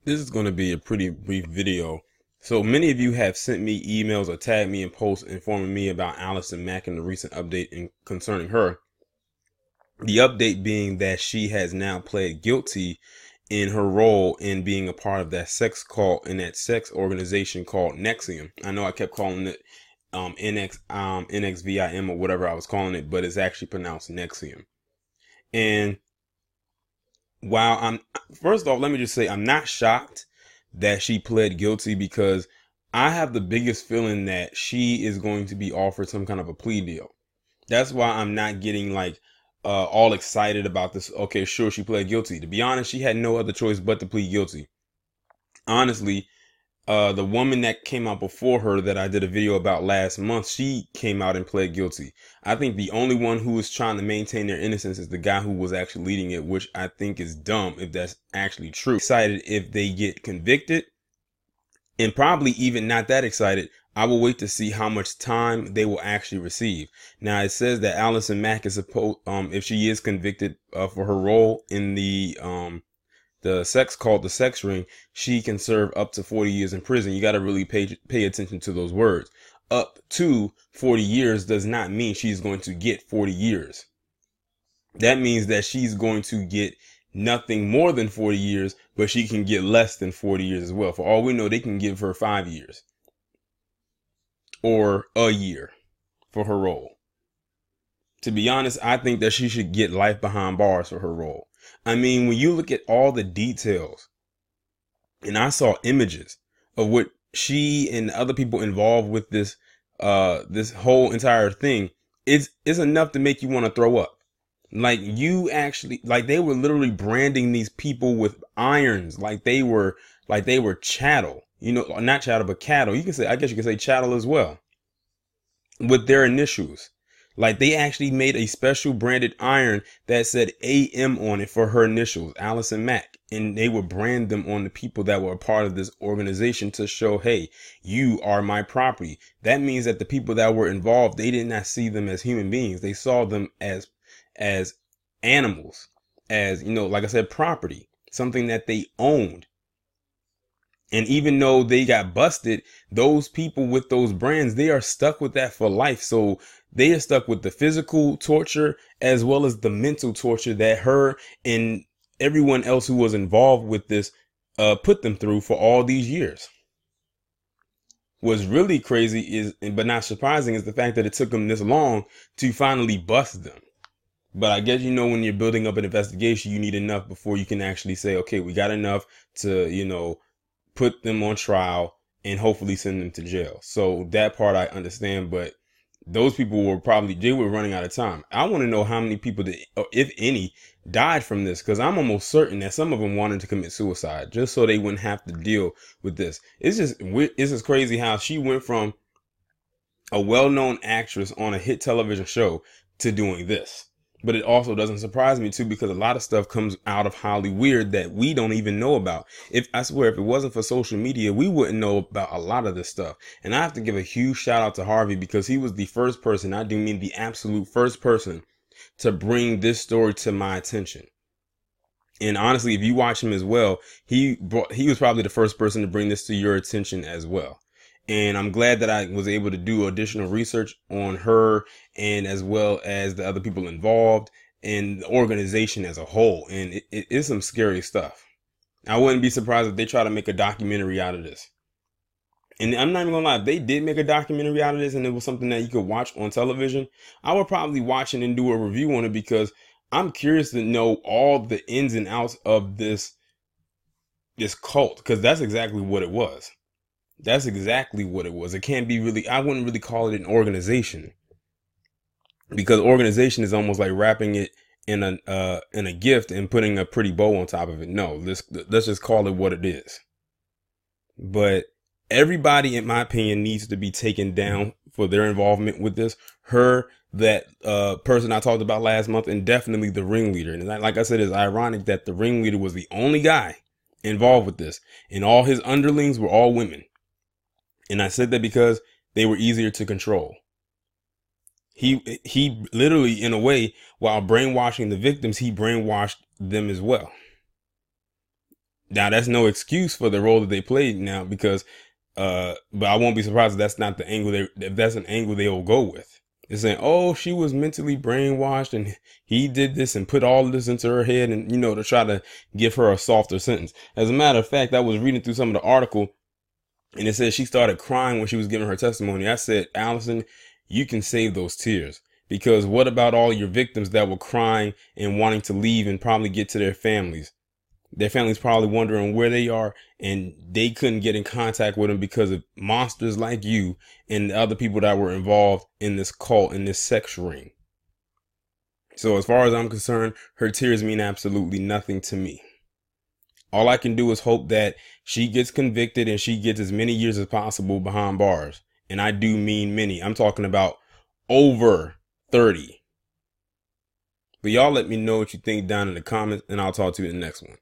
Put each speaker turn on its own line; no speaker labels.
This is going to be a pretty brief video. So many of you have sent me emails or tagged me in posts informing me about Alison Mack and the recent update concerning her. The update being that she has now pled guilty in her role in being a part of that sex cult in that sex organization called Nexium. I know I kept calling it NXVIM or whatever I was calling it, but it's actually pronounced Nexium. And while first off, let me just say I'm not shocked that she pled guilty, because I have the biggest feeling that she is going to be offered some kind of a plea deal. That's why I'm not getting like all excited about this. Okay, sure, she pled guilty. To be honest, she had no other choice but to plead guilty. Honestly, the woman that came out before her that I did a video about last month, she came out and pled guilty. I think the only one who was trying to maintain their innocence is the guy who was actually leading it, which I think is dumb if that's actually true. Excited if they get convicted, and probably even not that excited. I will wait to see how much time they will actually receive. Now it says that Alison Mack is supposed, if she is convicted for her role in the sex called the sex ring, she can serve up to 40 years in prison. You got to really pay attention to those words. Up to 40 years does not mean she's going to get 40 years. That means that she's going to get nothing more than 40 years, but she can get less than 40 years as well. For all we know, they can give her 5 years or a year for her role. To be honest, I think that she should get life behind bars for her role. I mean, when you look at all the details, and I saw images of what she and other people involved with this whole entire thing, it's enough to make you want to throw up. Like, you actually, like, they were literally branding these people with irons, like they were chattel, not chattel, but cattle. I guess you could say chattel as well, with their initials. Like, they actually made a special branded iron that said AM on it for her initials, Alison Mack. And they would brand them on the people that were a part of this organization to show, hey, you are my property. That means that the people that were involved, they did not see them as human beings. They saw them as animals, as, like I said, property, something that they owned. And even though they got busted, those people with those brands, they are stuck with that for life. So they are stuck with the physical torture as well as the mental torture that her and everyone else who was involved with this put them through for all these years. What's really crazy is, but not surprising, is the fact that it took them this long to finally bust them. But I guess, when you're building up an investigation, you need enough before you can actually say, okay, we got enough to, put them on trial and hopefully send them to jail. So that part I understand, but those people they were running out of time. I want to know how many people, if any, died from this, because I'm almost certain that some of them wanted to commit suicide just so they wouldn't have to deal with this. It's just crazy how she went from a well-known actress on a hit television show to doing this. But it also doesn't surprise me too, because a lot of stuff comes out of Hollywood that we don't even know about. I swear, if it wasn't for social media, we wouldn't know about a lot of this stuff. And I have to give a huge shout out to Harvey, because he was the first person, I do mean the absolute first person, to bring this story to my attention. And honestly, if you watch him as well, he was probably the first person to bring this to your attention as well. And I'm glad that I was able to do additional research on her, and as well as the other people involved and the organization as a whole. And it is some scary stuff. I wouldn't be surprised if they try to make a documentary out of this. And I'm not even gonna lie, if they did make a documentary out of this and it was something that you could watch on television, I would probably watch it and do a review on it, because I'm curious to know all the ins and outs of this cult, because that's exactly what it was. That's exactly what it was. It can't be really, I wouldn't really call it an organization, because organization is almost like wrapping it in a gift and putting a pretty bow on top of it. No, let's just call it what it is. But everybody, in my opinion, needs to be taken down for their involvement with this. That person I talked about last month, and definitely the ringleader. And like I said, it's ironic that the ringleader was the only guy involved with this, and all his underlings were all women. And I said that because they were easier to control. He literally, in a way, while brainwashing the victims, he brainwashed them as well. Now that's no excuse for the role that they played now, because but I won't be surprised if that's not the angle if that's an angle they will go with. They're saying, oh, she was mentally brainwashed and he did this and put all of this into her head, and, you know, to try to give her a softer sentence. As a matter of fact, I was reading through some of the article and it said she started crying when she was giving her testimony. I said, Allison, you can save those tears, because what about all your victims that were crying and wanting to leave and probably get to their families? Their families probably wondering where they are, and they couldn't get in contact with them because of monsters like you and the other people that were involved in this cult, in this sex ring. So as far as I'm concerned, her tears mean absolutely nothing to me. All I can do is hope that she gets convicted and she gets as many years as possible behind bars. And I do mean many. I'm talking about over 30. But y'all let me know what you think down in the comments, and I'll talk to you in the next one.